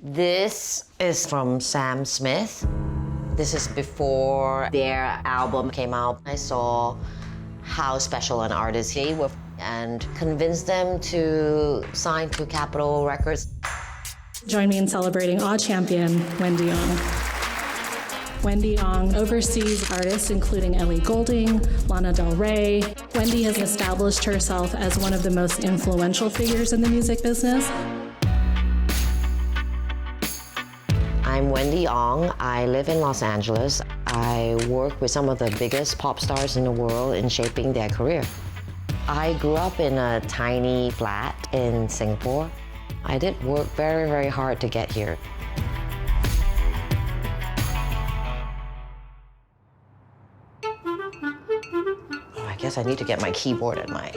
This is from Sam Smith. This is before their album came out. I saw how special an artist they were and convinced them to sign to Capitol Records. Join me in celebrating Awe Champion, Wendy Ong. Wendy Ong oversees artists including Ellie Goulding, Lana Del Rey. Wendy has established herself as one of the most influential figures in the music business. I'm Wendy Ong. I live in Los Angeles. I work with some of the biggest pop stars in the world in shaping their career. I grew up in a tiny flat in Singapore. I did work very, very hard to get here. Oh, I guess I need to get my keyboard and my...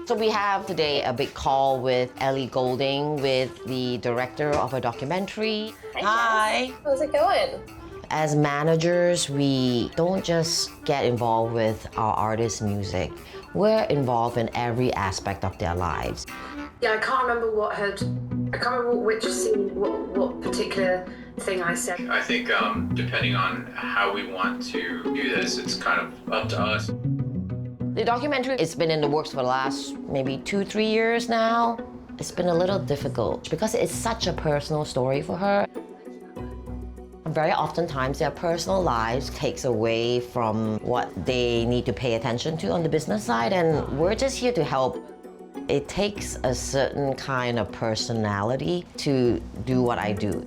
So we have today a big call with Ellie Goulding, with the director of a documentary. Hi. How's it going? As managers, we don't just get involved with our artists' music. We're involved in every aspect of their lives. Yeah, I can't remember which scene, what particular thing I said. I think depending on how we want to do this, it's kind of up to us. The documentary, it's been in the works for the last maybe 2-3 years now. It's been a little difficult because it's such a personal story for her. Very oftentimes, their personal lives takes away from what they need to pay attention to on the business side, and we're just here to help. It takes a certain kind of personality to do what I do.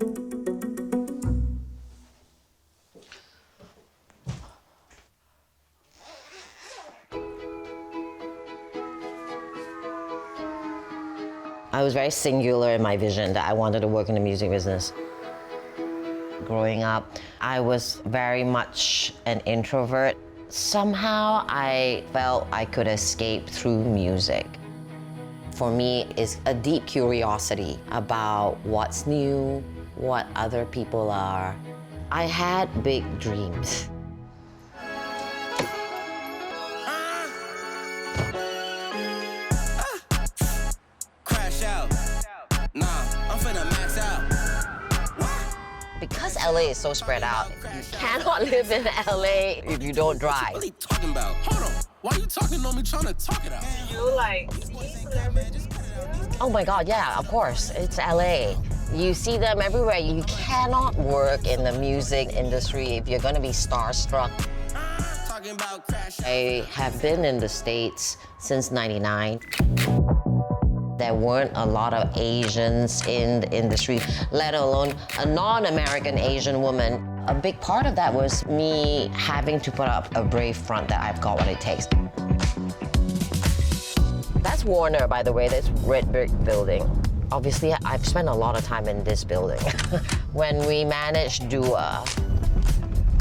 I was very singular in my vision that I wanted to work in the music business. Growing up, I was very much an introvert. Somehow, I felt I could escape through music. For me, it's a deep curiosity about what's new, what other people are. I had big dreams. Because LA is so spread out, you cannot live in LA if you don't drive. What are you talking about? Hold on. Why are you talking on me trying to talk it out? You like see celebrities? Oh my God, yeah, of course. It's LA. You see them everywhere. You cannot work in the music industry if you're gonna be starstruck. I have been in the States since '99. There weren't a lot of Asians in the industry, let alone a non-American Asian woman. A big part of that was me having to put up a brave front that I've got what it takes. That's Warner, by the way, this red brick building. Obviously, I've spent a lot of time in this building. When we managed Dua,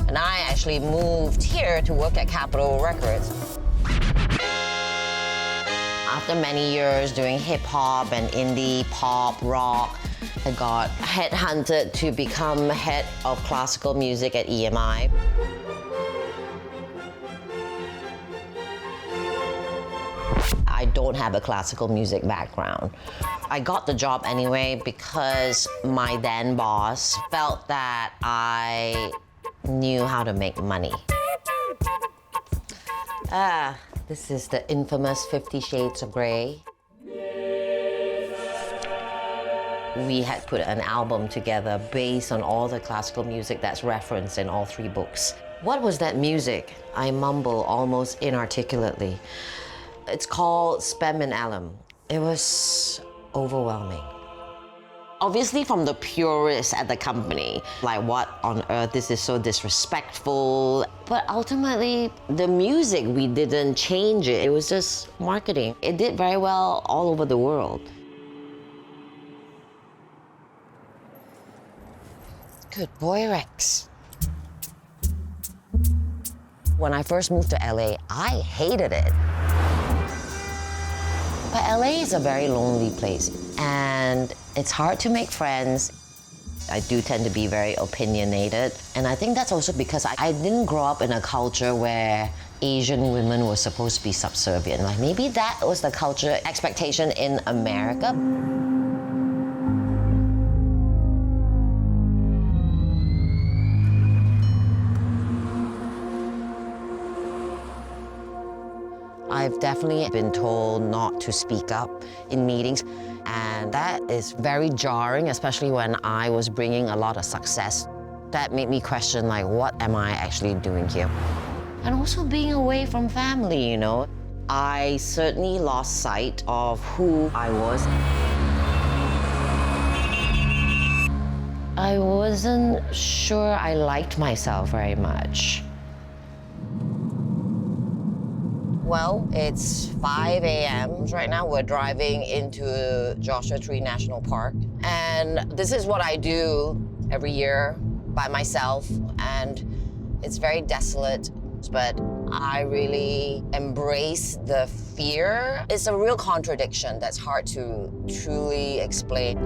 and I actually moved here to work at Capitol Records. After many years doing hip-hop and indie, pop, rock, I got headhunted to become head of classical music at EMI. I don't have a classical music background. I got the job anyway because my then boss felt that I knew how to make money. This is the infamous 50 Shades of Grey. We had put an album together based on all the classical music that's referenced in all 3 books. What was that music? I mumble almost inarticulately. It's called Spem and Alum. It was overwhelming. Obviously from the purists at the company, like what on earth, this is so disrespectful. But ultimately, the music, we didn't change it. It was just marketing. It did very well all over the world. Good boy, Rex. When I first moved to LA, I hated it. But LA is a very lonely place, and it's hard to make friends. I do tend to be very opinionated, and I think that's also because I didn't grow up in a culture where Asian women were supposed to be subservient. Like maybe that was the culture expectation in America. I've definitely been told not to speak up in meetings, and that is very jarring, especially when I was bringing a lot of success. That made me question, like, what am I actually doing here? And also being away from family, you know. I certainly lost sight of who I was. I wasn't sure I liked myself very much. Well, it's 5 a.m. Right now we're driving into Joshua Tree National Park. And this is what I do every year by myself. And it's very desolate, but I really embrace the fear. It's a real contradiction that's hard to truly explain.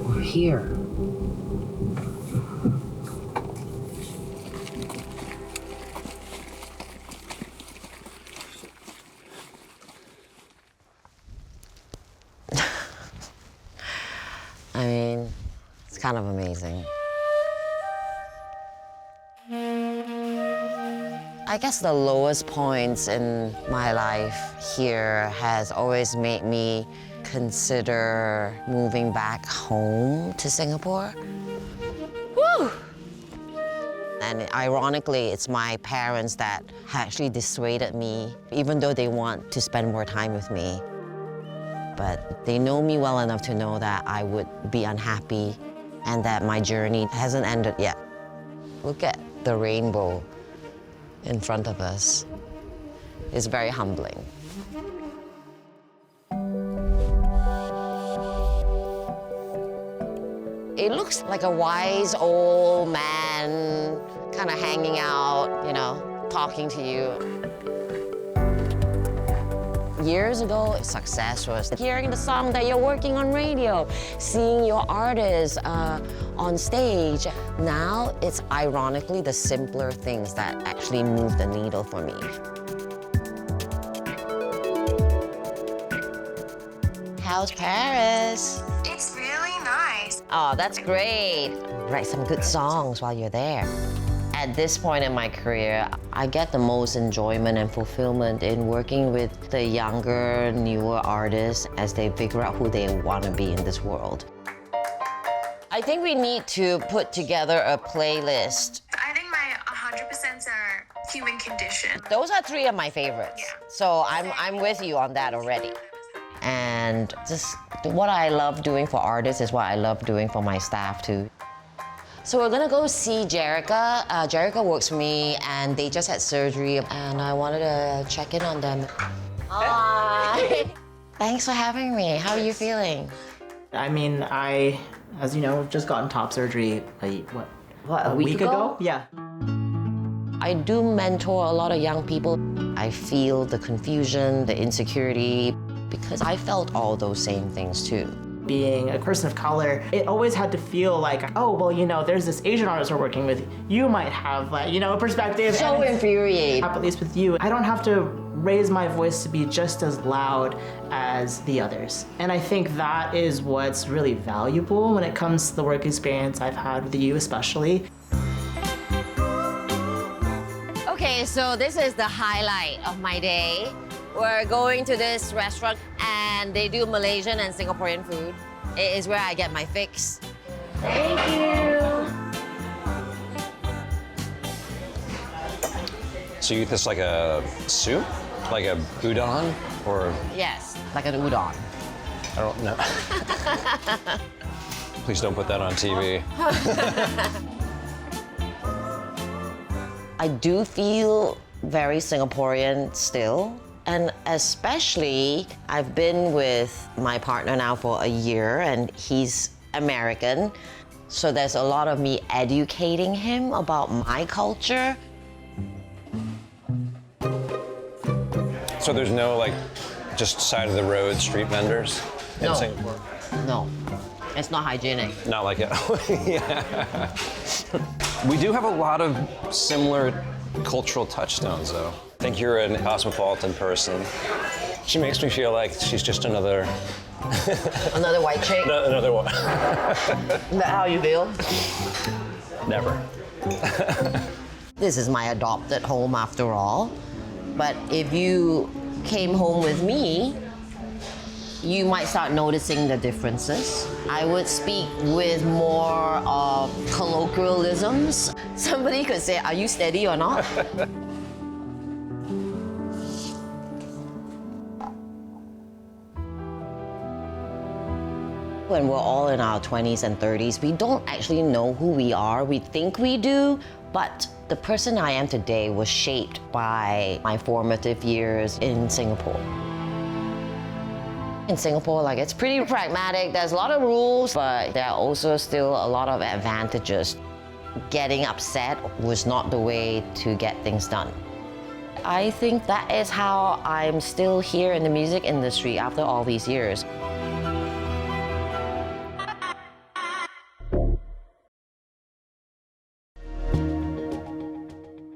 We're here. I mean, it's kind of amazing. I guess the lowest points in my life here has always made me consider moving back home to Singapore. Woo! And ironically, it's my parents that actually dissuaded me, even though they want to spend more time with me. But they know me well enough to know that I would be unhappy and that my journey hasn't ended yet. Look at the rainbow in front of us. It's very humbling. It looks like a wise old man kind of hanging out, you know, talking to you. Years ago, success was hearing the song that you're working on radio, seeing your artists on stage. Now, it's ironically the simpler things that actually move the needle for me. How's Paris? It's really nice. Oh, that's great. Write some good songs while you're there. At this point in my career, I get the most enjoyment and fulfillment in working with the younger, newer artists as they figure out who they want to be in this world. I think we need to put together a playlist. I think my 100% are Human Condition. Those are three of my favorites. Yeah. So I'm with you on that already. And just what I love doing for artists is what I love doing for my staff too. So we're gonna go see Jerica. Jerica works for me and they just had surgery and I wanted to check in on them. Hi. Thanks for having me. How are you feeling? I mean, I, as you know, just gotten top surgery, a week ago? Yeah. I do mentor a lot of young people. I feel the confusion, the insecurity, because I felt all those same things too. Being a person of color, it always had to feel like, oh, well, you know, there's this Asian artist we're working with. You might have, you know, a perspective. So infuriating. At least with you, I don't have to raise my voice to be just as loud as the others. And I think that is what's really valuable when it comes to the work experience I've had with you especially. Okay, so this is the highlight of my day. We're going to this restaurant and they do Malaysian and Singaporean food. It is where I get my fix. Thank you. So you eat this like a soup? Like a udon? Or? Yes, like an udon. I don't know. Please don't put that on TV. I do feel very Singaporean still. And especially, I've been with my partner now for a year and he's American. So there's a lot of me educating him about my culture. So there's no like just side of the road street vendors in No. Singapore? No, it's not hygienic. Not like it. Yeah. We do have a lot of similar cultural touchstones, though. I think you're a cosmopolitan person. She makes me feel like she's just another Another white chick? another one. Is that how you feel? Never. This is my adopted home after all. But if you came home with me, you might start noticing the differences. I would speak with more colloquialisms. Somebody could say, "Are you steady or not?" When we're all in our 20s and 30s, we don't actually know who we are. We think we do, but the person I am today was shaped by my formative years in Singapore. In Singapore, like, it's pretty pragmatic. There's a lot of rules, but there are also still a lot of advantages. Getting upset was not the way to get things done. I think that is how I'm still here in the music industry after all these years.